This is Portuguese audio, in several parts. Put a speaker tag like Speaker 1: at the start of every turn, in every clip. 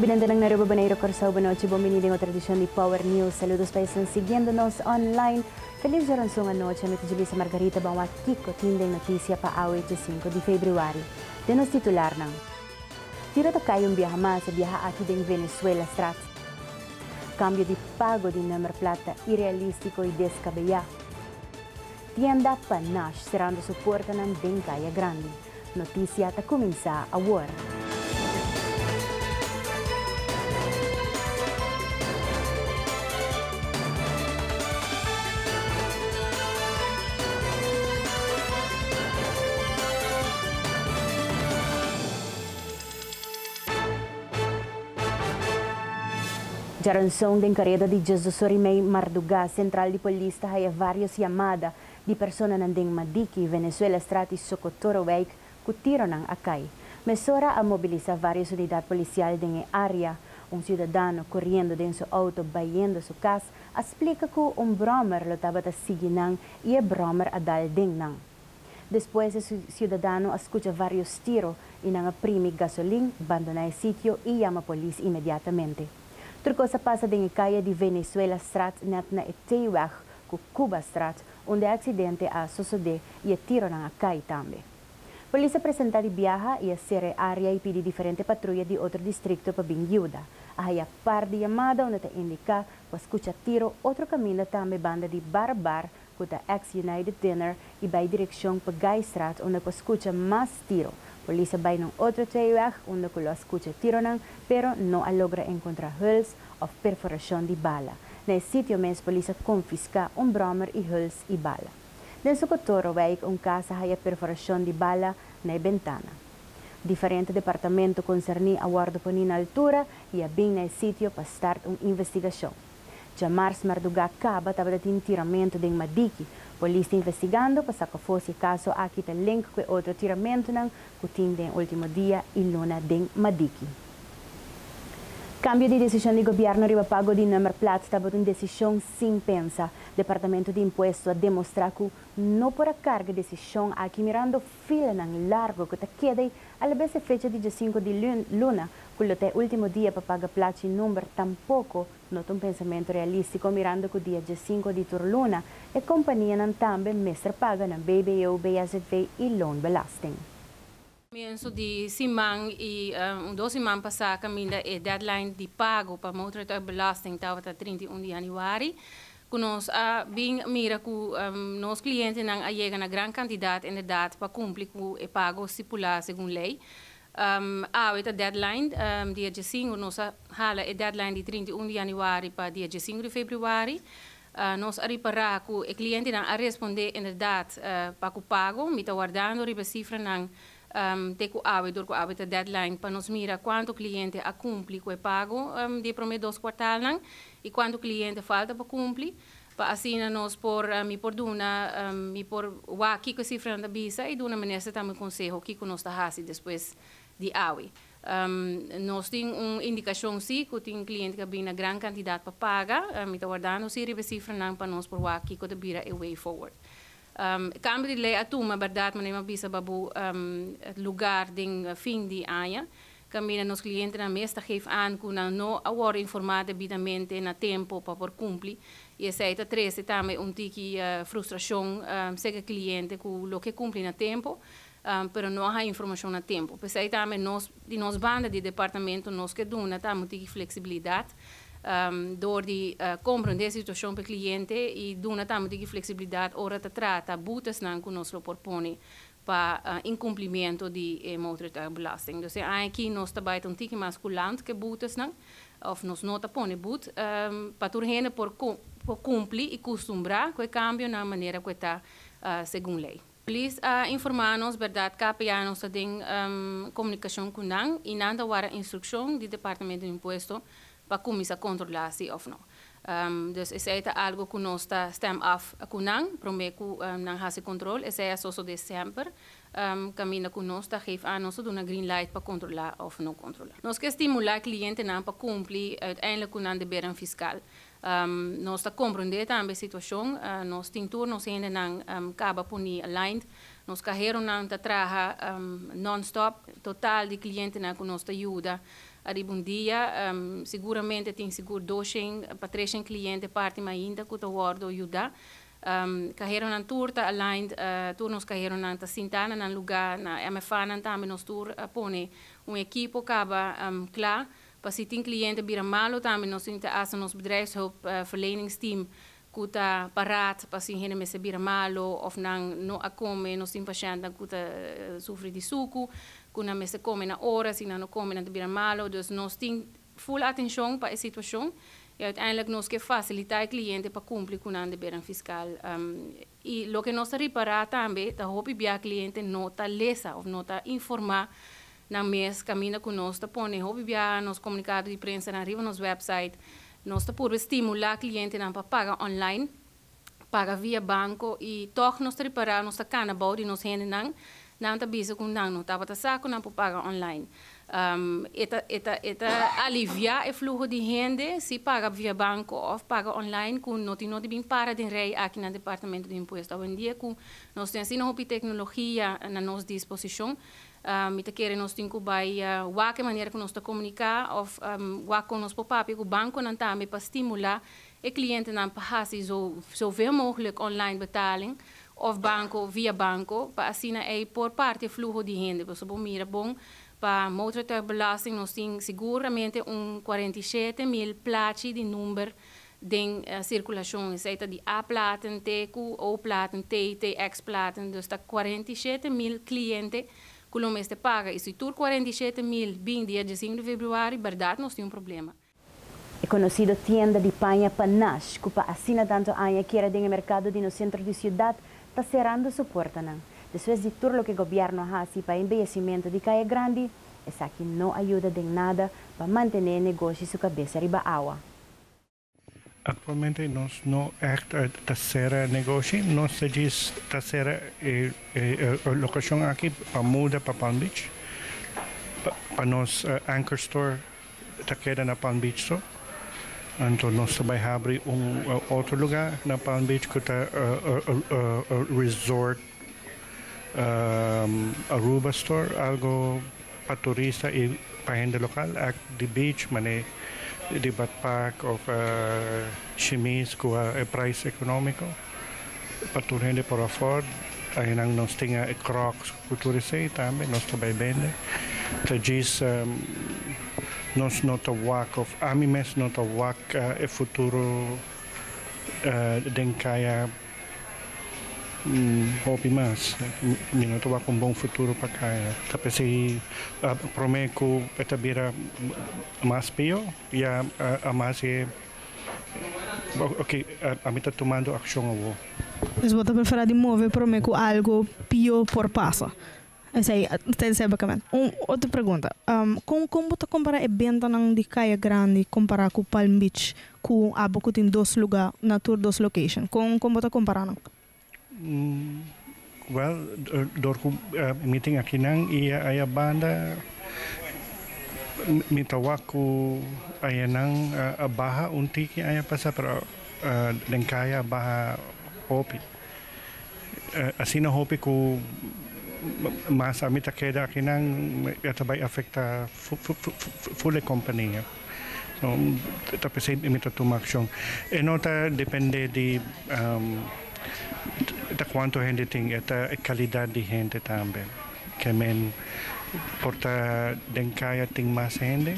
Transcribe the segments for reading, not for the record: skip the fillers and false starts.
Speaker 1: Binanda ng Narubabaneiro Corsao Banoche, buminiling o tradisyon ni Power News. Saludos pa isang siguiéndonos online. Feliz Jaransong Anoche, mit Julissa Margarita Bangwa Kiko, tinding notisya pa-awit 5 de February. Denos titular ng tiro to kayong biyaha mas sa biyaha aki ding Venezuela Strat. Cambio de pago de number plata, irrealistico y descabellado. Tienda Panache, cerrando su puerta ng Bencaya Grande. Notisya ta kuminsa a war. Jaransong din kareda di Jesus Sorimay Marduga, Central de Polista, haya varios llamada di persona nanding Madiki, Venezuela Strati Socotoro Wake, kutiro ng akay. Mesora a mobiliza varios unidad policial din area, un ciudadano corriendo din su auto, bayendo su casa, explica ko bromer lo tabat siginang y bromer adal ding nang. Después el ciudadano escucha varios tiros y nang primi gasolín, abandona el sitio y llama polis inmediatamente. Turco sa pasa din kaya di Venezuela Strat net na itewag ku Cuba Strat, onde aksidente a sucede y tiro ng akay tambe. Polisa presenta di biyaha y sere area y pidi diferente patrulla di otro distrito pa bingyuda. Ahaya par di llamada onde ta indica pa escucha tiro otro camino tambe banda di Barbar kuta ex-United Dinner y by direksyon pa Guy Strat onde pa escucha mas tiro. Polisa bay ng otro tewag onde ko lo escucha tiro ng pero no logra encontrar hulls of perforación de bala. Na sitio mes polisa confisca bromer y hulls y bala. Den Socotoro wijk casa haya perforación de bala na ventana. Diferente departamento concerni aguardo po na altura y abing na sitio pa start investigación. Jamars Marduga Caba taba de tiramento de Madiki. Polícia investigando para sacar fosse caso aqui tem link com outro tiramento ng kuting den último dia e luna den Madiki. Cambio de decisão de governo riba pago de number plata estava uma decisão sem pensa. Departamento de Imposto a demonstrar que não por a carga de decisão aqui mirando fila ng largo que te queda a la vez fecha de 5 de luna, quando até último dia para pagar plata e número tampouco not um pensamento realístico mirando que o dia 5 de turluna e companhia não também mestre paga na BBO, BSV e loan belasting.
Speaker 2: Comienzo de semana e 2 semanas passadas caminha a deadline de pago para motorbelasting estava até 31 de januari. Nós bem mira que nossos clientes não chegam na grande quantidade inderdaad para cumprir com o pago estipulado segundo lei. A deadline dia 5 nós hala a deadline de 31 de januari para dia 5 de februari. Nós reparar que o cliente não responder inderdaad para o pago, mita guardando riba cifra não te ku awe door ku awe te deadline para nos mira quanto cliente a cumprir com o pago de promedio 2 quartal nang e quanto cliente falta para cumprir para assim nós por mi por duna mi por wa kiko cifra da bisa e duna menesa também consejo kiko nos ta hasi depois de awe nós tem indicação sim que tem cliente que bem na grande quantidade para pagar mi ta guardando si ribe cifra nang para nos por wa kiko de bira a way forward. Cambio de lei atuma verdade mas não bisa babu lugar ding fim de ano caminha nos clientes na mesta geef aan que não award informado debidamente na tempo para por cumprir e essa é três também tiki frustração sega cliente que lo que cumpre na tempo pero não há informação na tempo pois aí também nós de nos banda de departamento nós que duna também tiki flexibilidade door die compreender a situação para o cliente e dona também de flexibilidade ora te trata boetes não que nós lo propone para incumprimento de motorbelasting. Dus aqui nós trabalhamos um pouquinho mais culant que boetes não of nós não te põe boet para turhene por cumprir e costumbrar com o cambio na maneira que está segundo lei. Please informar-nos, verdade, KPA nós tem comunicação com nang e nada wara instrução do Departamento de Imposto para começar a controlar se ou não. Dus is het algo que nós stem af kunang, prometo nang hase control, is é só december, caminha que nós geef aan nós doen een green light para controlar of não controlar. Nós que estimular cliente não para cumprir uiteindelijk kunang de beren fiscal. Nós compreender também a situação, nós tem tour nós ainda não acaba puni aligned, nós carreiro não traga non-stop, total de cliente não que nós ajuda bom dia, seguramente tem seguro 200 para 300 clientes parte ainda que o guardo ajuda. Carreira na turta aligned turnos carreira na sintana na lugar na MFA também nos tur pone equipo acaba claro para se tem cliente bira malo também nós temos nos bedrijfshulp verleningsteam que está parado para se gente me se bira malo of não a come nós temos paciente que está sofre de suco que não me se come na hora se não come na bira malo dus nós temos full atenção para a situação e uiteindelijk nós que facilitar o cliente para cumprir com a dever fiscal e o que nós reparar também tá hope bia cliente nota lesa ou nota informar na mês caminha com nós tá pone hope bia nos comunicado de prensa na riba nos website nós tá por estimular cliente na para pagar online paga via banco e toch nós reparar nós tá cana body nós rende não tá bisa com não tá para saco não para pagar online aliviar o fluxo de renda se paga via banco ou paga online com não tem bem para de rei aqui no departamento de imposto hoje em dia com nós temos assim uma tecnologia na nossa disposição me te querem nós temos que vai que maneira que nós te comunicar ou com nós papel o banco não também para estimular o cliente não para zoveel mogelijk online betaling of banco via banco para assim por parte fluxo de renda você bom mira bom para motortuigbelasting nós temos seguramente 47.000 plaatjes de número de circulação, seja de A-platen, TQ, O-platen, T, TX-platen, dus dat 47.000 clientes que o mês te paga. E se tu 47.000 bem dia 5 de fevereiro, verdade, nós temos problema.
Speaker 1: É conhecido tienda de panha Panache, que para assina tanto año que era no mercado de no centro de cidade, está cerrando sua porta. Depois de tudo o que o governo faz para o embellecimento de Caia Grande, essa aqui não ajuda de nada para manter o negócio sua cabeça riba água.
Speaker 3: Atualmente nós não está cerrando negócio, nós diz está cerrando a locação aqui para mudar para Palm Beach, para nós Anchor Store está queda na Palm Beach só. Então nós vai abrir outro lugar na Palm Beach que está resort Aruba Store, algo para turista e para gente local, de beach, mané de backpack ou chemise com preço econômico, para toda gente para fora. Aí nós temos crocs que turista também, nós também vende. Então diz nós não estamos a mim mesmo não estamos o futuro de Caia hobby mais, não estou com bom futuro para Caia. Tapi se prometo que está vira mais pior e a mais é ok, a mim está tomando ação agora.
Speaker 4: Mas você prefere de mover prometo algo pior por passa. Outra pergunta. Como você compara a venda de Caia Grande comparado com Palm Beach, com a boca tem dois lugares, na tour dois locations? Como você compara?
Speaker 3: Well, door meeting aqui nang a banda mitawa ko ay nang baha unti ki ay pasa pero den kaya baha hopi asina hopi ko mas a mita queda aqui nang vai afecta full companhia. So tapi sa imita tuma action e nota depende de da quanto gente tem esta qualidade de gente também que men porta den kaya tem mais gente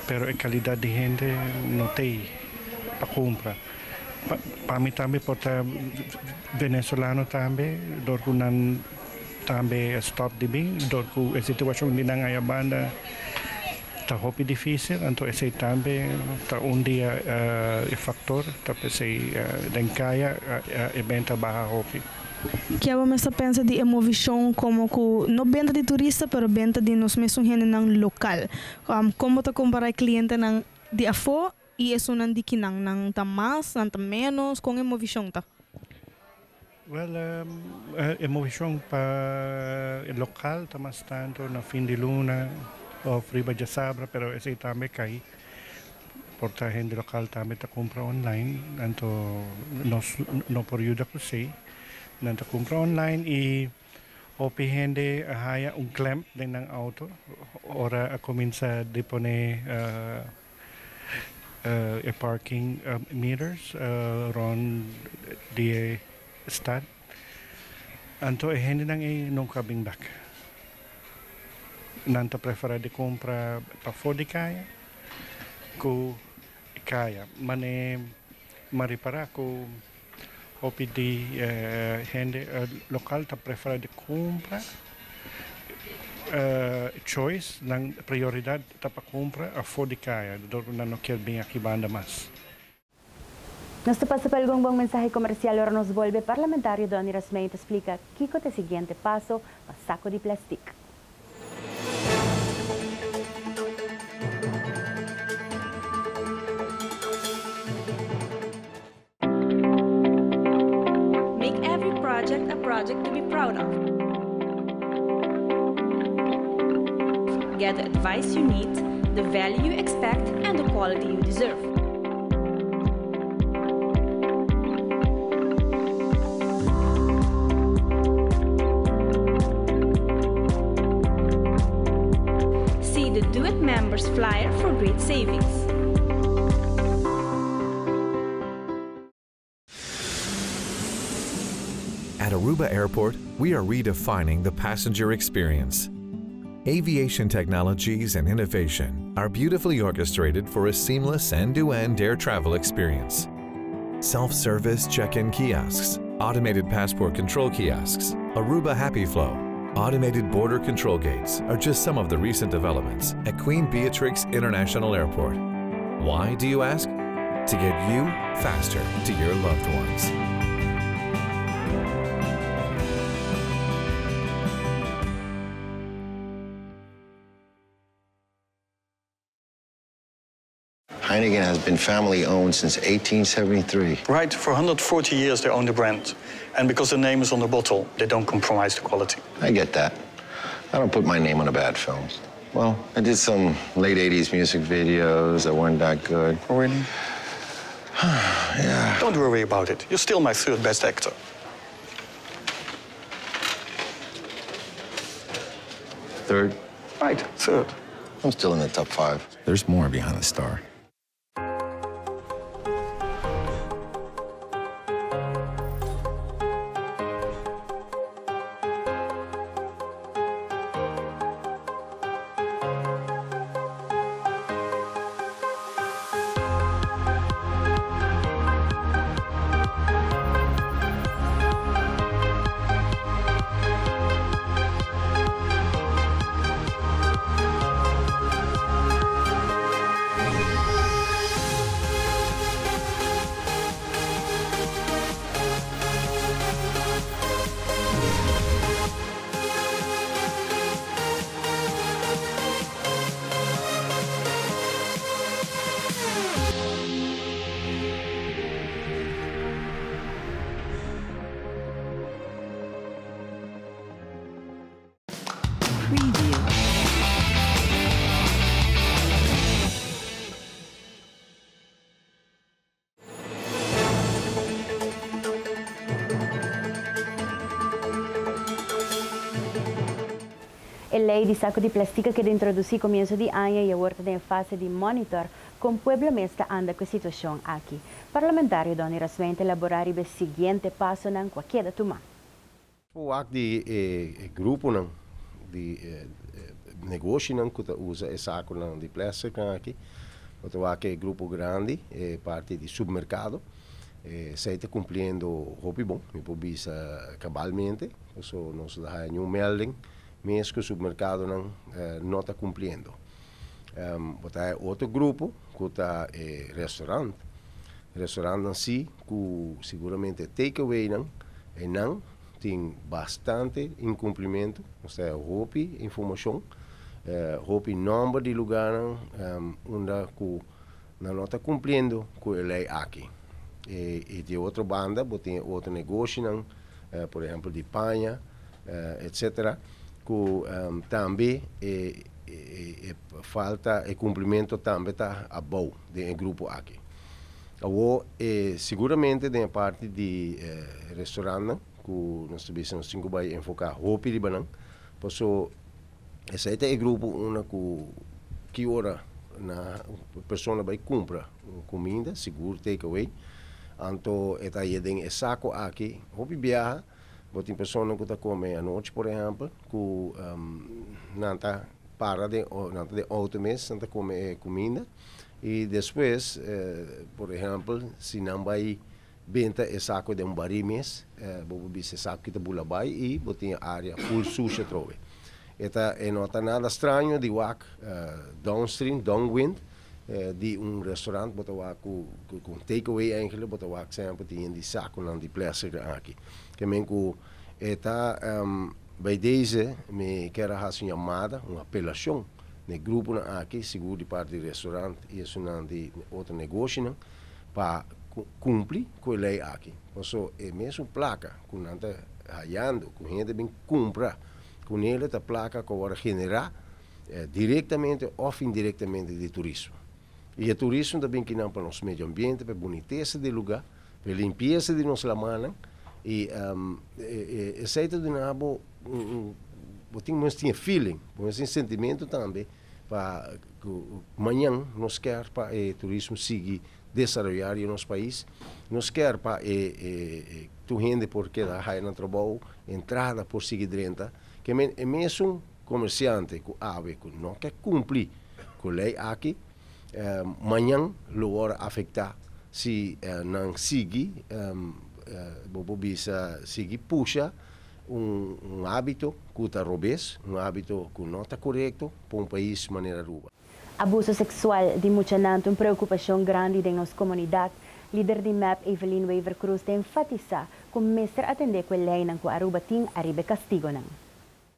Speaker 3: pero a qualidade de gente não tem para comprar para mim também porta venezuelano também dorkunan também stop de bem dorku a situação de nang aya banda tá hopi difícil, então esse também tá dia factor, tá pensei den kaya evento barra hopi.
Speaker 4: Que eu mesmo pensa de emoção como que não venda de turista, pero venda de nós mesmos gente nang local. Como tá comparar cliente nang de afo e isso nang de kinang nang tá mais, nang tá menos, com emoção tá.
Speaker 3: Well, emoção para local tá mais tanto na fim de luna. O Riba de Sabra, pero esse também cai. Porta a gente local também está compra online, então nós não por ajuda com sei, não está compra online e Opi gente haya clamp din ng auto. Ora ako minsa depone parking meters around the stad. Anto hindi nang nung kabing back. Nanta prefera de compra pa fodi kaya ko kaya mane maripara ko OPD gente lokal ta prefera de compra choice ng prioridad ta pa compra a fodi kaya do na no quer bem aqui banda mas.
Speaker 1: Nuestro pasapalgong bang mensaje comercial ahora nos vuelve parlamentario Donny Rasmein te explica Kiko te siguiente paso pa saco de plastic.
Speaker 5: Make every project a project to be proud of. Get the advice you need, the value you expect, and the quality you deserve. Do It members flyer for great savings.
Speaker 6: At Aruba Airport, we are redefining the passenger experience. Aviation technologies and innovation are beautifully orchestrated for a seamless end-to-end air travel experience. Self-service check-in kiosks, automated passport control kiosks, Aruba Happy Flow, automated border control gates are just some of the recent developments at Queen Beatrix International Airport. Why, do you ask? To get you faster to your loved ones.
Speaker 7: Heineken has been family-owned since 1873.
Speaker 8: Right, for 140 years they own the brand. And because the name is on the bottle, they don't compromise the quality.
Speaker 7: I get that. I don't put my name on the bad films. Well, I did some late 80s music videos that weren't that good.
Speaker 8: Oh, really?
Speaker 7: Yeah.
Speaker 8: Don't worry about it. You're still my third best actor.
Speaker 7: Third?
Speaker 8: Right, third.
Speaker 7: I'm still in the top 5. There's more behind the star.
Speaker 1: A lei de saco de plástico que introduzi comienzo de año e agora em fase de monitor com Pueblo Mesta anda com a situação aqui. Parlamentário Donny Rasmein elaborar o seguinte passo na qualquer tomar.
Speaker 9: O de grupo não de negócio não que usa esse saco não de plástico aqui. Outro aqui grupo grande parte de supermercado. Se está cumprindo roupa bom, me publica cabalmente. Isso nós dá melding. Mesmo que o supermercado não está cumprindo. Botar outro grupo que está restaurante. Restaurante em si, que seguramente takeaway não tem bastante incumprimento. Ou seja, roupa, informação, roupa número de lugar onde não está cumprindo com a lei aqui. E de outra banda, tem outro negócio, por exemplo, de panha, etc. Que também falta e cumprimento também está a bom do grupo aqui. Agora, seguramente da parte de restaurante, que nós sabemos que vai enfocar hopi de banang. Passo esse é o grupo uma que ora na pessoa vai comprar comida, seguro takeaway. Então eta aí tem esse saco aqui, hopi viaja, tem pessoa que está comendo à noite, por exemplo, que não está para de outro mês, não está comendo comida. E depois, por exemplo, se não vai vender esse saco de baril mês, vou ver esse saco que está bulabai e botar a área full suja trove. Eta não está nada estranho de wak downstream, downwind, de restaurante, botar wak com takeaway eigenlijk, botar wak sempre tem de saco não de plástico aqui. Que men que eta bij deze me quero fazer uma chamada, uma apelação. No grupo aqui, seguro de parte do restaurante e isso não de outro negócio para cumprir com a lei aqui. Então, é mesmo placa que não está rayando, que a gente bem compra, com ele a placa que vai generar diretamente ou indiretamente de turismo. E o turismo também que não para o nosso meio ambiente, para a boniteza do lugar, para a limpeza de nossa lamana e esse é de nabo temos feeling, temos sentimento também para amanhã nós quer para o turismo seguir desenvolver em nosso país, nós quer para tu gente porque da high na trabalho entrada por seguir dentro, que é mesmo comerciante que ave que não quer cumprir com a lei aqui, amanhã lo vai afetar se não seguir seguir puxa hábito que está robês, hábito que não está correto para país de maneira ruba.
Speaker 1: Abuso sexual de muchananto preocupação grande em nossa comunidade. Líder de MAP, Evelyn Weaver Cruz, enfatiza que mestre atender com a lei que Aruba tem arriba castigo.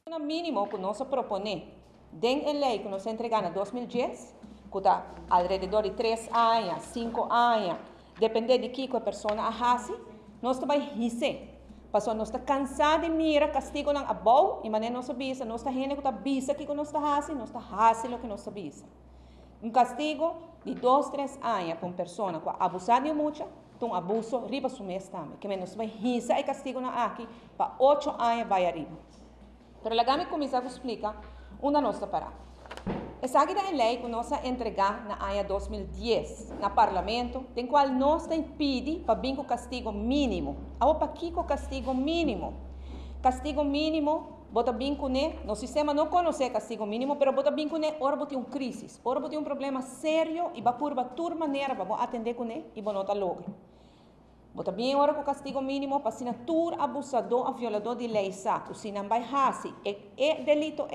Speaker 10: O mínimo que nós proponemos, dentro da lei que nós entregamos em 2010, que está alrededor de 3 anos, 5 anos, depende de que a pessoa faz, nós também receber. Porque nós estamos cansados de mirar castigo ng abaw, e maneira nós sabemos, nós estamos gente que está bisa que nós estamos fazendo o que nós sabemos. Castigo de 2, 3 anos para uma pessoa que abusar de muito, um abuso riba su mês também. Que nós vai risa e castigo na aqui para 8 anos vai arriba. Pero lagami começar a explicar uma nossa parada. Essa aqui é a lei que nós entregar na ano 2010 no parlamento, tem qual nós tem pedi para vir com castigo mínimo. Ao para aqui com castigo mínimo. Castigo mínimo, bota bem com ele, no sistema não conhece castigo mínimo, pero bota bem com ele, ora bota um crise, ora bota um problema sério e vai por toda maneira para atender com ele e não logo. Bota bem ora com castigo mínimo para assinatura abusador ou violador de lei saco, se não vai fazer é delito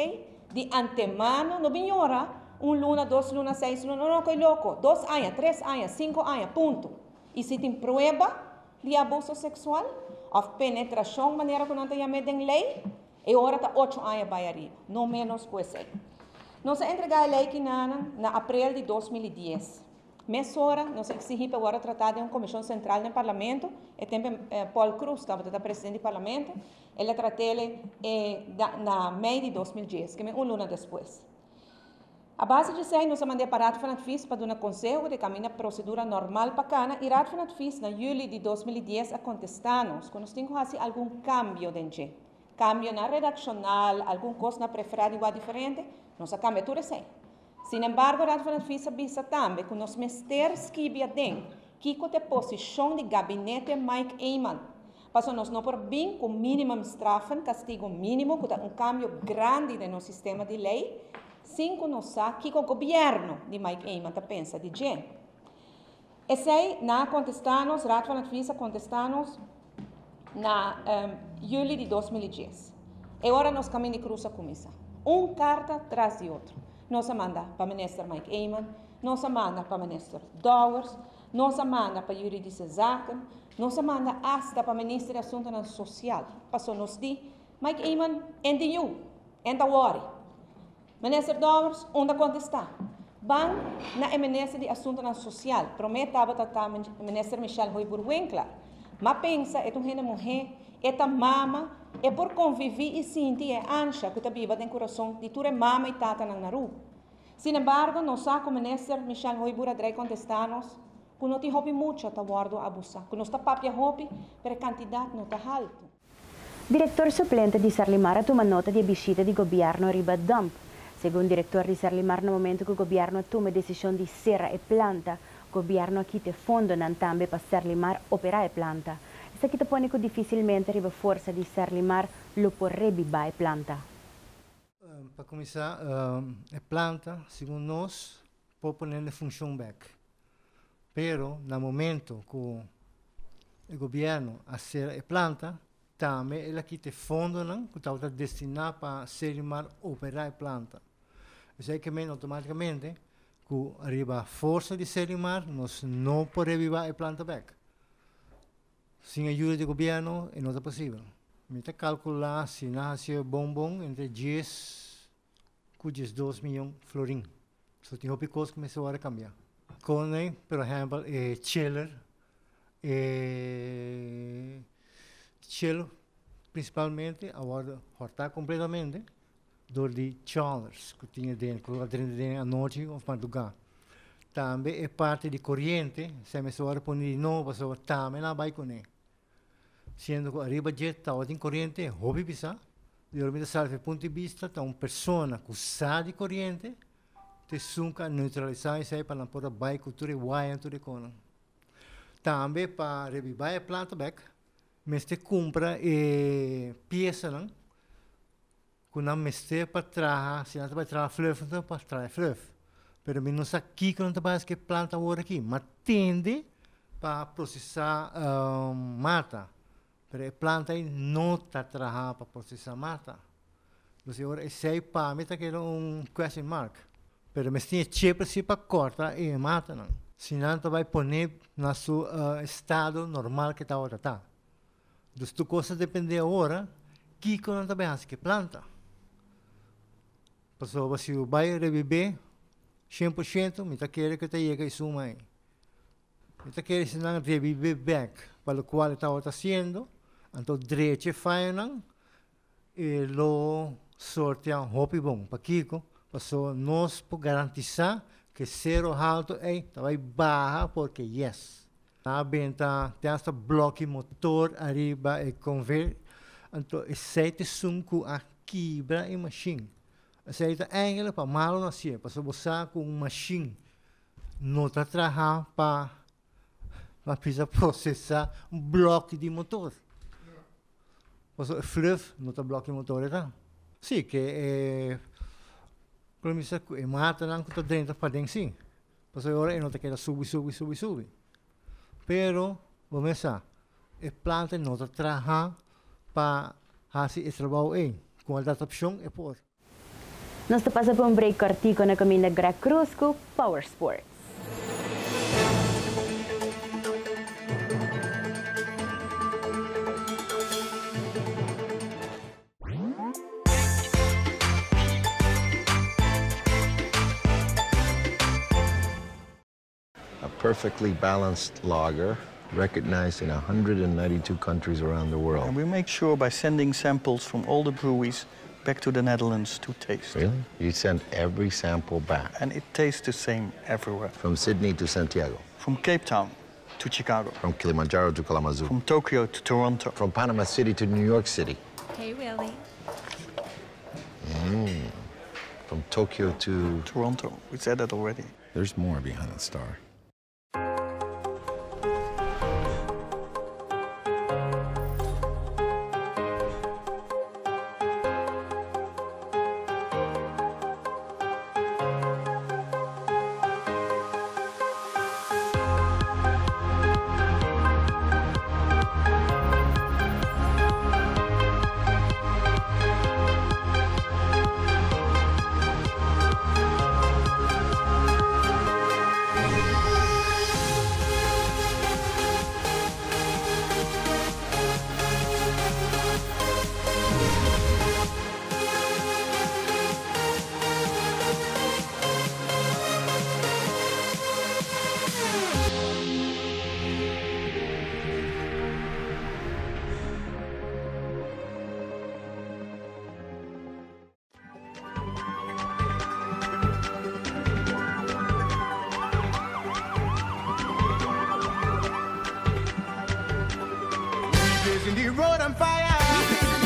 Speaker 10: de antemano, não vem ora, 1 luna, 2 luna, 6 luna, não, que louco, 2 anos, 3 anos, 5 anos, ponto. E se tem prova de abuso sexual, ou penetração, maneira que não tem em lei, e ora está 8 anos vai arriba, não menos que isso. Nós entregamos a lei que na abril de 2010. Mês hora, nós exigimos para agora tratar de uma comissão central no parlamento, e também Paul Cruz, que é presidente do parlamento, ele tratou ele na meio de 2010, que é 1 luna depois. A base de isso, nós mandamos para a Radfanat para dar um conselho de caminho procedura normal para cá, e a Radfanat na julho de 2010 a contestar-nos, que nós temos que fazer algum cambio dentro. Cambio na redaccional, alguma coisa na preferida diferente, nós a cambia tudo isso. Sin embargo, a Radfanat avisa também que nós mesters que dentro, que a posição de gabinete Mike Eyman, para nós não por bem com mínimo straffen, castigo mínimo, que é cambio grande no sistema de lei, sem que nós saibamos que o governo de Mike Eyman pensa de gente. Esse aí, na contestar-nos, Radfanat contestar-nos na julho de 2010. E agora nós caminhamos cruza com isso. Carta atrás de outra. Nós manda para o ministro Mike Eyman, nós manda para o ministro Dowers, nós manda para o Yuri de Cezaken, nós manda hasta para o ministro de Assuntos Social. Passou nos diz, Mike Eyman, and you, and the worry. Ministro Dowers, onde contestar? Bang na ministro de Assuntos Social, prometava o ministro Michelle Hoiburg-Winkler, mas pensa, é uma mulher, é uma mama, é por conviver e sentir a ansia que está viva dentro do coração de toda mama e tata na rua. Sin embargo, nós sabemos que o ministro Michelle Hoiburg contestar-nos que não tem muito a guardo abusar, que não está papia roupa, pero a quantidade não está alta.
Speaker 1: Diretor suplente di Sarlimar toma nota di visita di governo riba dump. Segundo o diretor di Sarlimar, no momento que o governo toma a decisão de serra e planta, o governo aqui te fundo não também para Sarlimar operar a planta. Isso aqui te põe que dificilmente riba força de Sarlimar lo porre biba a planta.
Speaker 11: Para começar, a planta, segundo nós, pode pôr em função back. Pero, no momento que o governo a ser a planta, também ele aqui te fundo que está destinado para Sarlimar operar a planta. Isso é que automaticamente que arriba a força de Sarlimar, nós não podemos viver a planta back. Sem ajuda do governo, não é possível. Me está calcular se nasce bom entre 10 e 12 milhões de florim. Só tem outras coisas que começou a cambiar. Com, por exemplo, chiller, principalmente, agora cortar completamente, do de Charles, que tinha dentro a noite ou madrugada. Também é parte de corrente, se a pessoa põe de novo, a pessoa também não vai com ele. Sendo que arriba jet está em corrente, hobby bisa, de ormita salve ponto de vista, está uma pessoa que sabe de corrente, te sunca neutralizar isso aí para não poder vai cultura e vai tudo com. Também para reviver a planta back, mas te compra peça não, que não meste para trás, se não vai trazer fluff, então para trazer fluff. Pero não sabe aqui que não te vai que planta agora aqui, mas tende para processar mata. Pero a planta não está trabalhando para processar mata. Então, agora, esse aí para mim está querendo question mark. Pero mas tinha sempre para cortar e mata não. Senão tu vai pôr no seu estado normal que está agora tá. Então, tu coisa depende agora que não também faz que planta. Pessoa se vai reviver 100%, me está querendo que te chegue isso mais. Me está querendo se não reviver back para o qual está fazendo. Então, direito faz não e lo sorteam hopi bom para Kiko. Passou nós por garantizar que zero alto vai barra porque yes. Na venta tem esta bloco motor arriba e convert. Então esse sunku a quebra a machine. Esse é para malo não ser, para você com uma machine não está trabalhando para precisar processar bloco de motor. Passou fluff não está bloco de motor tá? Sim que Promessa que mata não que está dentro para dentro sim. Passou agora não te quer subir. Pero vamos pensar, a planta não está trabalhando para fazer esse trabalho aí. Com a adaptação é por.
Speaker 1: Nós te passa por break cortico na caminha Greg Cruz com Power Sports.
Speaker 7: Perfectly balanced lager, recognized in 192 countries around the world.
Speaker 8: And we make sure by sending samples from all the breweries back to the Netherlands to taste.
Speaker 7: Really? You send every sample back?
Speaker 8: And it tastes the same everywhere.
Speaker 7: From Sydney to Santiago?
Speaker 8: From Cape Town to Chicago.
Speaker 7: From Kilimanjaro to Kalamazoo?
Speaker 8: From Tokyo to Toronto.
Speaker 7: From Panama City to New York City?
Speaker 12: Hey, Willie.
Speaker 7: From Tokyo to...
Speaker 8: Toronto. We said that already.
Speaker 7: There's more behind the star.
Speaker 13: In the road on fire.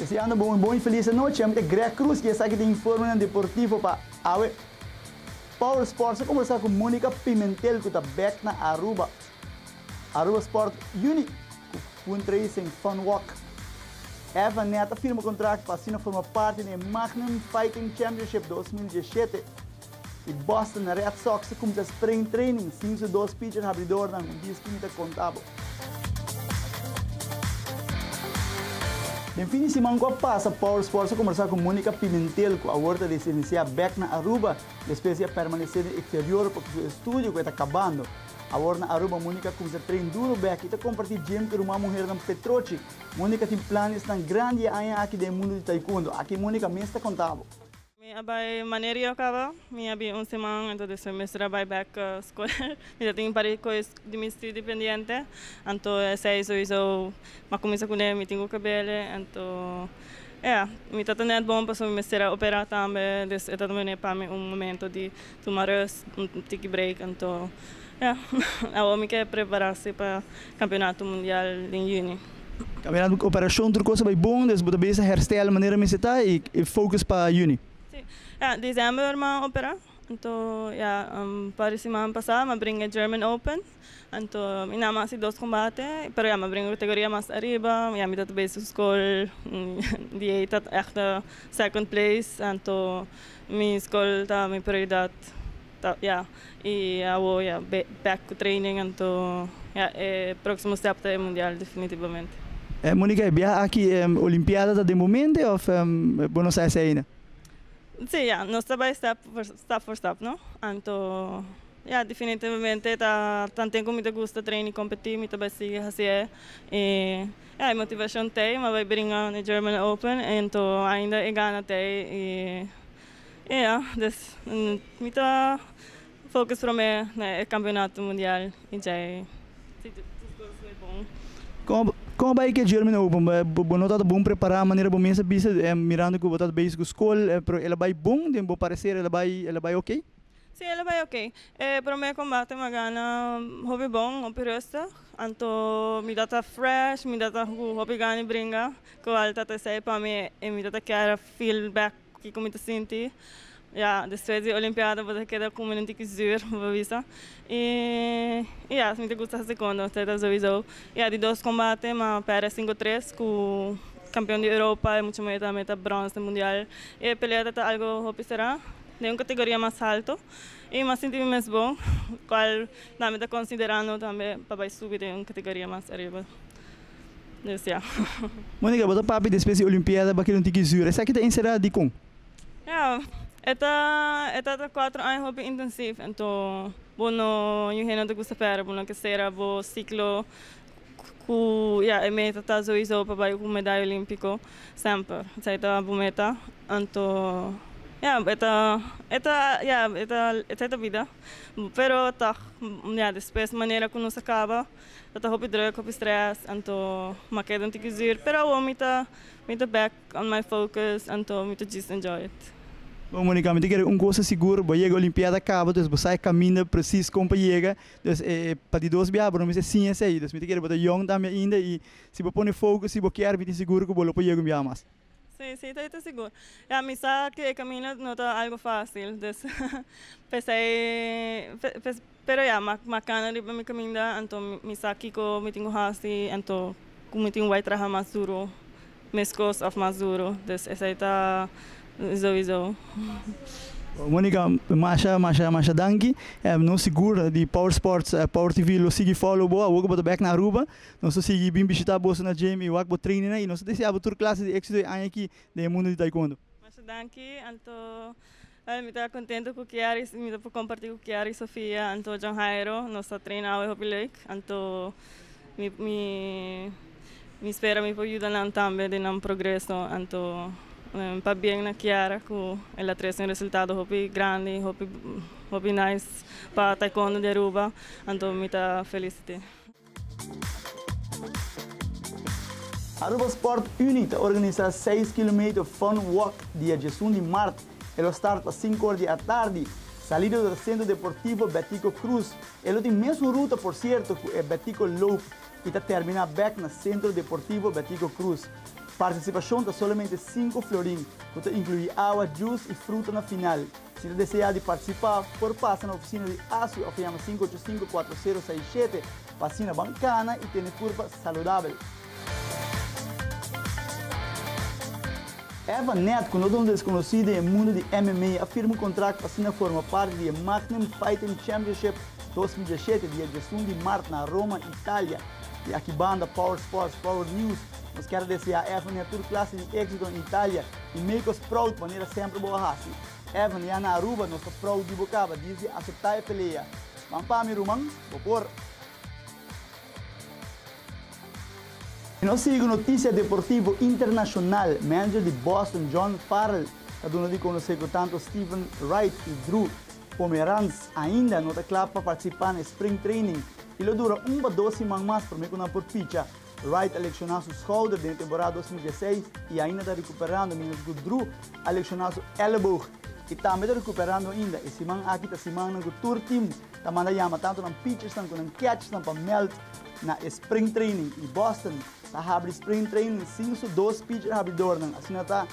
Speaker 12: Deseando boa e feliz noite. A Greg Cruz, que está aqui de informe deportivo para a Power Sports. Vou conversar com Mônica Pimentel, que está back na Aruba. Aruba Sport Uni, com Racing Fun Walk. Eva Neta firma contrato para assim formar parte do Magnum Fighting Championship 2017. E Boston Red Sox começa spring training, 5-2 pitcher abridor na disputa contábil. Em fim de semana, que passa Power Sports a conversar com Mônica Pimentel, que agora de se iniciar back na Aruba, depois de permanecer no exterior porque o estúdio que está acabando. Agora na Aruba, Mônica começa a treinar duro back e está compartilhando gym com uma mulher na Petrochi. Mônica tem planos tão grandes aqui do mundo de taekwondo. Aqui Mônica mesmo está contábil.
Speaker 13: Minha bai maneira acaba, minha bi semana então de semestre vai back escola. Minha tem para coisas de meu estudo dependente, então essa sowieso, mas começa com ele, me tenho cabelo, então me tá tendo bom para o semestre operar também, des é também para mim momento de tomar take break, então eu me quero preparar-se para o campeonato mundial em junho.
Speaker 12: Campeonato de operação tudo coisa vai bom, des botar bem essa hairstyle maneira me está e focus para junho.
Speaker 13: Dezembro ma opera, então para semana passada me brinca German Open, então me nama assim 2 combates, pero me brinca categoria mais arriba, me dá também escola, die tá echt second place, então minha escola tá minha prioridade, e eu back training, então próximo step é mundial definitivamente.
Speaker 12: Mônica, viaja aqui Olimpiada de momento ou Buenos Aires ainda?
Speaker 13: Sim, nós trabalhamos step por step, não? Então, definitivamente, tanto como eu gosto de treinar e competir, eu também sigo assim. E a motivação tem, mas vai brincar no German Open, então ainda é gana tem. E então, foco para mim é campeonato mundial e já bom.
Speaker 12: Como vai que German Open? Bom nota bom preparar a maneira bom mesmo bisa mirando que botar base com escola, ela vai bom, tem bom parecer, ela vai ok?
Speaker 13: Sim, ela vai ok. Para mim combate uma gana hobby bom, operosta, então me dá fresh, me dá hobby gana brinca, com alta tá sei para mim, me dá quero feedback que como te senti. Depois da Olimpiada vou quedar com um tique zuur, vou ver. E me gusta a segunda, tá sowieso. De 2 combates, mas para 5-3 com o campeão da Europa, muito mais também tá bronze mundial. E a peleada tá algo hope será, de uma categoria mais alto. E mas senti mais bom, qual também tá considerando também para subir de uma categoria mais arriba.
Speaker 12: Mônica, bota papi depois da Olimpiada para aquele tique zuur. Essa aqui tá encerrada de com?
Speaker 13: Eta 4 anos hobby intensivo, então bono yung hena gusto para bono que será bo ciclo ku meta tá sowieso para com medalha olímpico sempre. Essa meta, então esta vida. Pero depois maneira que nos acaba, tá hobby druk, hobby stress, então me quedo um tique zuur, pero eu me tá back on my focus, então me tá just enjoy it.
Speaker 12: Bom, Mônica, me diga uma coisa segura, vai chegar a Olimpiada acaba, então você sai caminho preciso como para chegar, então para de 2 viagens, não me sim esse aí, então me diga botar young também ainda e se você põe foco, se você quer, me seguro que você pode chegar a mais.
Speaker 13: Sim, está seguro. Me sabe que o caminho não está algo fácil, então pensei, pero macana de meu caminho, então me sabe que me tenho assim, então como tenho vai trabalhar mais duro, meus costas mais duro, então essa está sowieso.
Speaker 12: Mônica, Masha danki. Não segura de Power Sports, Power TV, lo sigue follow boa, o que back na Aruba, não só sigue bem visitar bolsa na gym e o que treine na e não só deseja tour classe de exercício aqui do mundo de taekwondo.
Speaker 13: Masha danki, então me está contente com o que me está compartilhar com o que Sofia, então John Jairo, nossa treina ao Hobby Lake, então me espera me pode ajudar também de um progresso, então para bem na Chiara, com ela traz um resultado hobby grande, hobby nice para taekwondo de Aruba, então me está feliz.
Speaker 12: Aruba Sport Uni organiza 6 km Fun Walk dia 18 de março. Ela starta às 5 horas da tarde. Salida do Centro Deportivo Betico Cruz. Ela tem a mesma ruta, por certo, que é Betico Loop, e termina back no Centro Deportivo Betico Cruz. Participação está somente 5 florim, que inclui água, juice e fruta na final. Se desejar de participar, por passa na oficina de ASU, ou chama 585-4067, vacina bancana e tem curva saudável. Eva Net, quando um desconhecido no mundo de MMA, afirma um contrato para formar parte do Magnum Fighting Championship 2017, dia 21 de março, na Roma, Itália. E aqui banda Power Sports, Power News, nós queremos desejar a Eva Net toda classe de êxito em Itália e make us proud de maneira sempre boa. Eva Net na Aruba, nós estamos proud de Bocaba, diz aceitar a peleia. Vamos para meu irmão, vou pôr. Nós seguimos notícia deportiva internacional. Manager de Boston, John Farrell, está dando de conhecer que tanto Stephen Wright e Drew Pomeranz ainda não está claro para participar no Spring Training. Ele dura 1 a 2 semanas mais para mim que não por pitcha. Wright lesionou seu shoulder na temporada 2016 e ainda está recuperando, menos que Drew lesionou seu elbow e também está recuperando ainda. E semana aqui está semana que o tour team está mandando tanto na pitchers como na catchers para melt na Spring Training. E Boston está abrindo Spring Training sem os 2 pitchers abridor. Assim está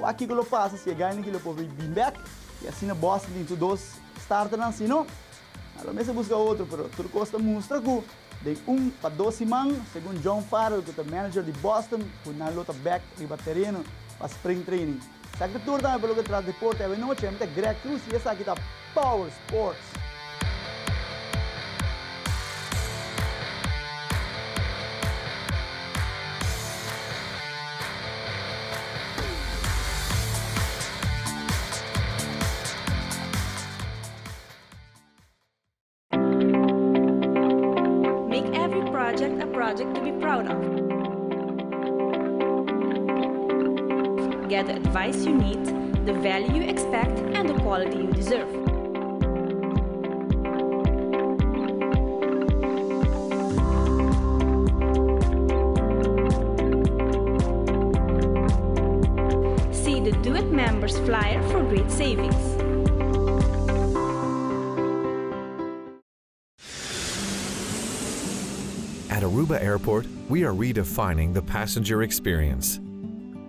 Speaker 12: aqui que ele passa, se ganha que ele pode vir back e assim na Boston tem 2 starters assim não. A mesa busca outro, mas tudo custa mostra que de 1 a 2 semanas, segundo John Farrell, que é o manager de Boston, que na luta back de terreno para Spring Training. Sa que tour também pelo que traz deporte, é noite, é Greg Cruz e essa aqui está Power Sports.
Speaker 5: Project to be proud of. Get the advice you need, the value you expect, and the quality you deserve. See the Do It members flyer for great savings.
Speaker 6: At Aruba Airport, we are redefining the passenger experience.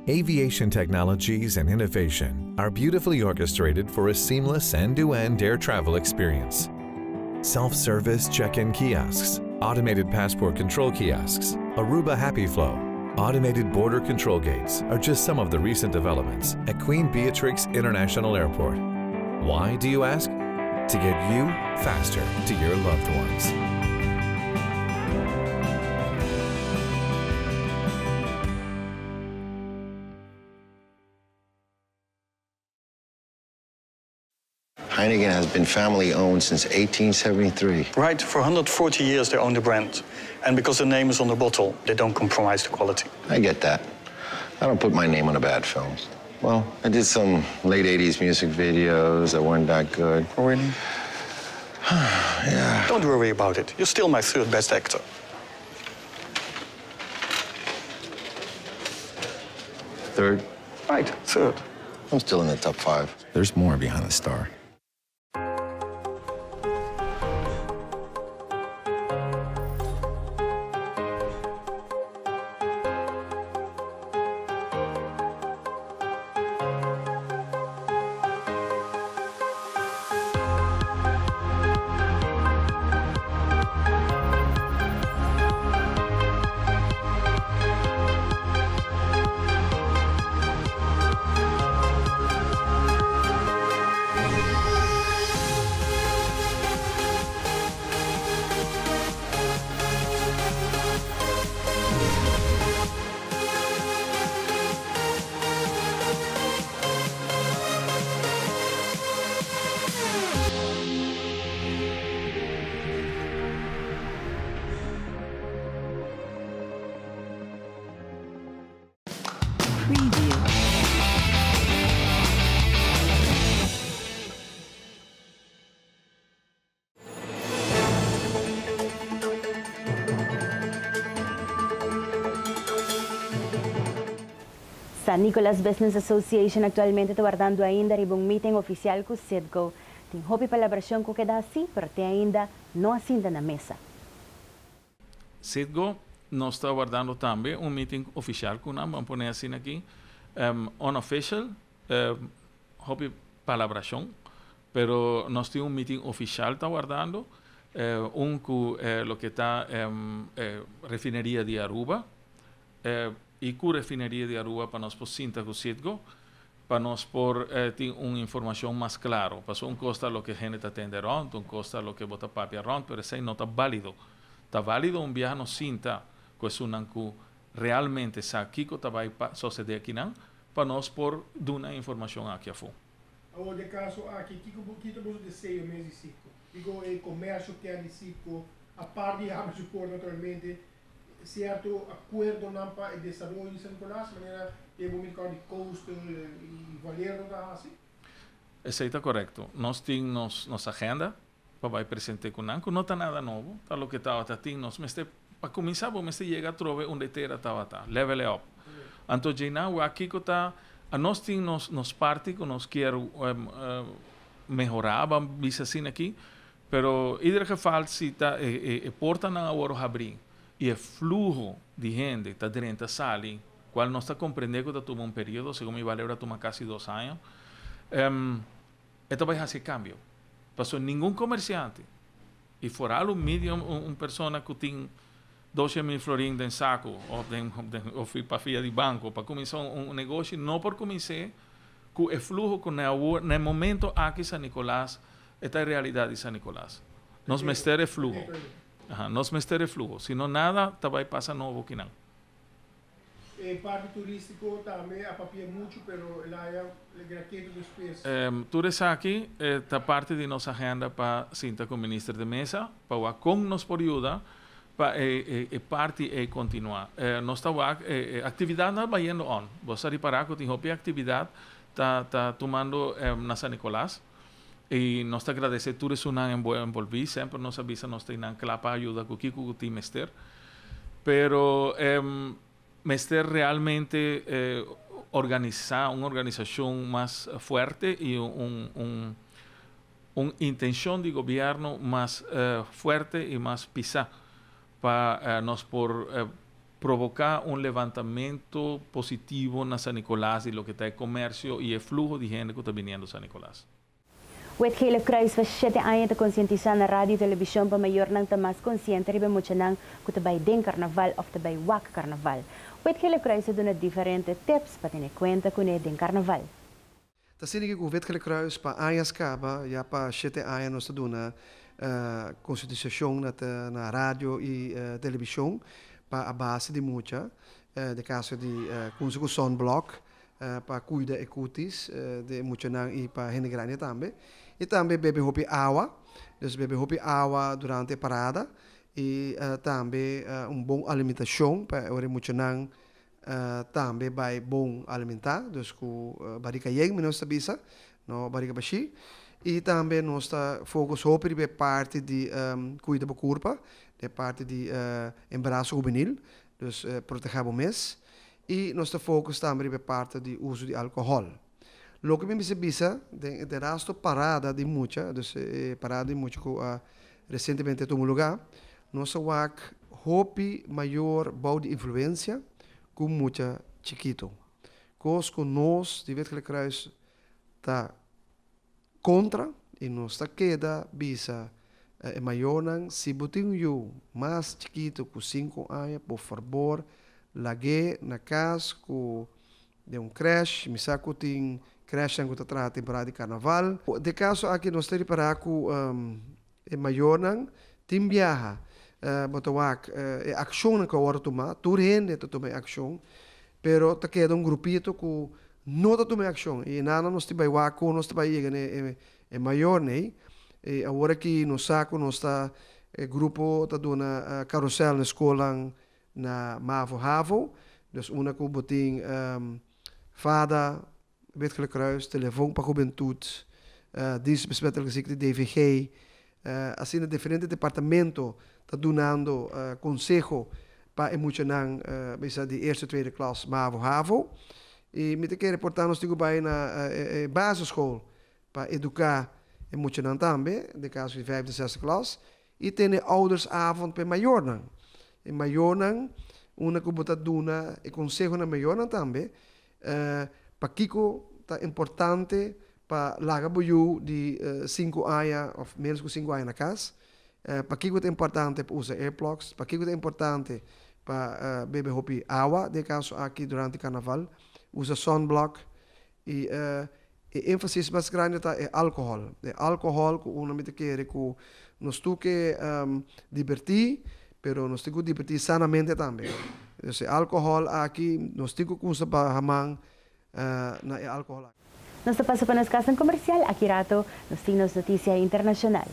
Speaker 6: Aviation technologies and innovation are beautifully orchestrated for a seamless end-to-end air travel experience. Self-service check-in kiosks, automated passport control kiosks, Aruba Happy Flow, automated border control gates are just some of the recent developments at Queen Beatrix International Airport. Why, do you ask? To get you faster to your loved ones.
Speaker 7: Heineken has been family-owned since 1873.
Speaker 8: Right, for 140 years they own the brand. And because the name is on the bottle, they don't compromise the quality.
Speaker 7: I get that. I don't put my name on the bad films. Well, I did some late 80s music videos that weren't that good.
Speaker 8: Oh, really?
Speaker 7: Yeah.
Speaker 8: Don't worry about it. You're still my 3rd best actor.
Speaker 7: Third?
Speaker 8: Right, 3rd.
Speaker 7: I'm still in the top 5. There's more behind the star.
Speaker 1: San Nicolas Business Association actualmente está guardando ainda um meeting oficial com o Citgo. Tem hobby palabração que queda assim, pero tem ainda não assinta na mesa.
Speaker 14: Citgo nós estamos aguardando também meeting oficial com nós, vamos pôr assim aqui, unofficial, hobby palabração, pero nós temos meeting oficial, está aguardando, com lo que está refineria de Aruba, e com refineria de Aruba para nós por cinta com Citgo, para nós por ter uma informação mais clara. Para costa lo que a gente está tendo ontem, costa lo que bota papi ontem, pero isso não está válido. Está válido viaje no cinta, que é um que realmente sabe o que vai suceder aqui, para nós por dar uma informação aqui a fundo.
Speaker 15: O de caso aqui, que você deseja mesmo Citgo? Digo, o comércio que é de Citgo, a parte de supor naturalmente, certo acordo para o desenvolvimento de São Nicolás, de maneira que o mercado de custo e valer não dá assim?
Speaker 14: Isso está correto. Nós temos nossa agenda para apresentar com nós, não está nada novo, está o que estava nós para começar, vamos chegar a trocar onde estava, level up. Então, aqui está, nós temos nossa parte que nós queremos melhorar, vamos ver assim aqui, pero em qualquer geval, se a porta não agora abrir, e o fluxo de gente está dentro da sala, qual nós está compreendendo que está um período, segundo me valeu, toma quase 2 anos, então vai fazer cambio. Passou nenhum comerciante, e fora o medium, uma pessoa que tem 12.000 florins em saco, ou para fia de banco, para começar negócio, não por começar, com o fluxo que no momento aqui em São Nicolás, esta é a realidade de São Nicolás. Nós mestemos fluxo. Nós mestemos fluxo. Se não nada, vai passar novo aqui não.
Speaker 15: Parte turístico também, a papel muito, mas lá é gratuito dos preços.
Speaker 14: Tudo isso aqui está parte de nossa agenda para sentar com o ministro de mesa, para com nos por ajuda, para parte e continuar. Nossa atividade não vai indo on. Você reparar que tem uma atividade está tomando na São Nicolás. E nós agradecemos tudo isso não envolver, sempre nos avisa, nós temos clapa ajuda com o que tem mester. Pero mester realmente organizar uma organização mais forte e uma intenção de governo mais forte e mais pisar para nós por provocar levantamento positivo na São Nicolás e lo que está comércio e o fluxo de gente que está vindo a São Nicolás.
Speaker 1: O Caleb Cruz faz 7 anos de conscientizar na rádio e televisão para maior nang tamas consciente riba mo nang kutabay den carnaval of tabay wak carnaval. O Caleb Cruz dona diferente tips para ter conta com den carnaval.
Speaker 16: Ta sinigi ku Caleb Cruz pa anos caba ya pa 7 anos nós dona conscientização na rádio e televisão para a base de muita de caso de consecução block para cuidar de cutis de muita nang e para renegrania também. E também bebe hopi água, dus bebe hopi água durante a parada e também bom alimentação para ore muito nang também vai bom alimentar, dus com barriga yeng menos tabisa, no barriga baixi e também nós está focus hopi de parte de cuidar da corpo, de parte de embaraço juvenil, dus proteger o mês e nós está focus também de parte de uso de álcool. Lo que me bisa de resto parada de mucha, parada de mucha que recentemente tomou lugar, nós wak hopi maior bau de influência com mucha chiquito. Cos que nós de Caleb Cruz tá contra e nós está queda bisa maior nang se botinho eu mais chiquito com 5 anos, por favor, lague na casa com de creche, me saco tem creche que está temporada de carnaval. De caso aqui nós temos para com maior nang tem viaja, botawak ação que agora tomar, tudo gente toma ação, pero tá queda grupito que não toma ação e nada nós temos waco, nós temos é maior né, e agora que nós saco nós está grupo tá dona carrossel na escola na Mavo Havo, dus uma que botin fada Caleb Cruz, telefoon para juventude, dienst besmettelijke ziekte DVG, assim na diferentes departamentos está donando consejo para emocionar de eerste tweede klas Mavo Havo e met een keer reportar nos digo bij na basisschool para educar emocionar também, de caso de 5e e 6e klas, e tem oudersavond bij Majorna. mayonan, una kubuta duna, e consejo na mayonan também, pa kiko ta importante pa laga boyu di 5 anos of menos que 5 anos na casa. Pa kiko é importante para usar airplugs, pa kiko é importante para beber hopi água, de caso aqui durante carnaval, usa sunblock e ênfase mais grande tá é álcool. É álcool que uma mete quer que nós tu que divertir, pero nós temos que divertir sanamente também. Esse álcool aqui nós temos que usar para hamang na é álcool.
Speaker 1: Nós passamos para a casa comercial, aqui rato, nos temos notícia internacional.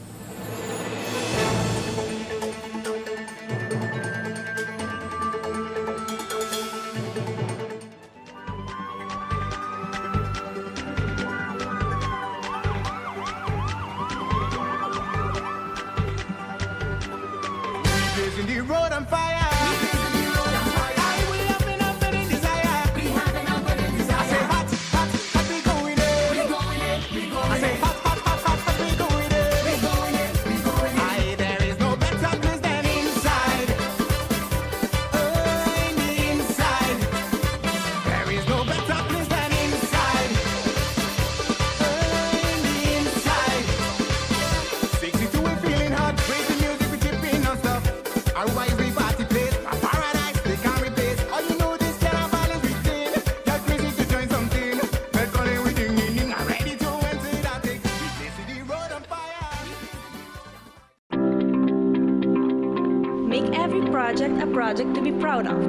Speaker 5: A project to be proud of.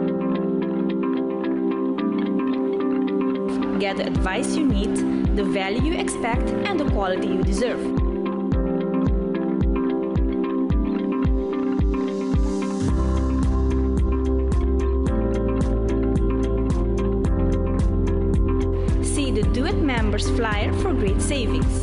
Speaker 5: Get the advice you need, the value you expect, and the quality you deserve. See the Do It members flyer for great savings.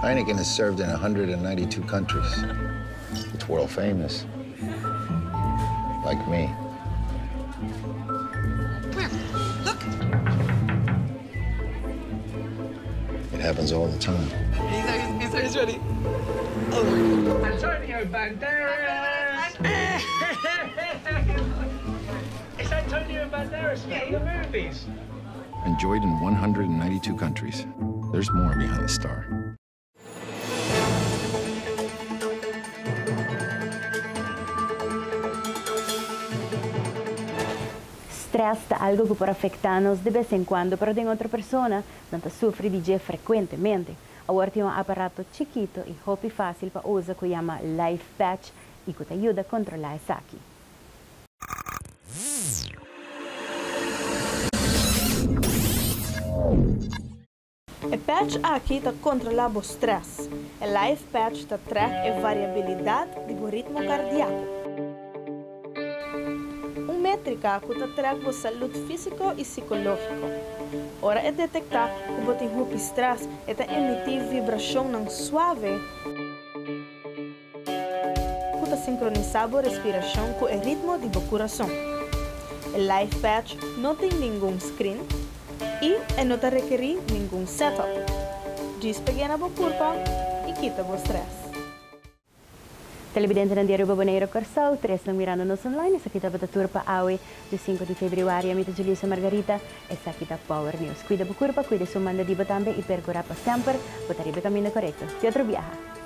Speaker 7: Heineken is served in 192 countries. It's world famous. Like me.
Speaker 17: Come here, look.
Speaker 7: It happens all the time.
Speaker 17: He's ready.
Speaker 18: Oh. Antonio Banderas! It's Antonio Banderas from the movies.
Speaker 7: Enjoyed in 192 countries. There's more behind the star.
Speaker 1: Stress é algo que pode afetar-nos de vez em quando, pero tem outra pessoa que sofre de dia frequentemente. Agora tem um aparato chiquito e rápido e fácil para usar que chama Life Patch e que te ajuda a controlar isso aqui.
Speaker 4: O patch aqui está controlando o stress. O Life Patch está track a variabilidade do ritmo cardíaco. Métrica que está track a saúde físico e psicológico. Ora é detectar que você tem muito stress e está emitir vibração suave. Que está sincronizado a respiração com o ritmo do coração. O Life Patch não tem nenhum screen e não te requer nenhum setup. Diz pequena boa curva e quita o stress.
Speaker 1: Televidente ng Diario Baboneiro Corsao, 3 ng mirando-nos online. Sa kita batatur pa awe de 5 de Februari, amita Julissa Margarita, esa kita Power News. Cuida bukurpa, cuida sumanda di batambe, ipercura pa sempre, botaribe camino correcto. Teatro Viaja.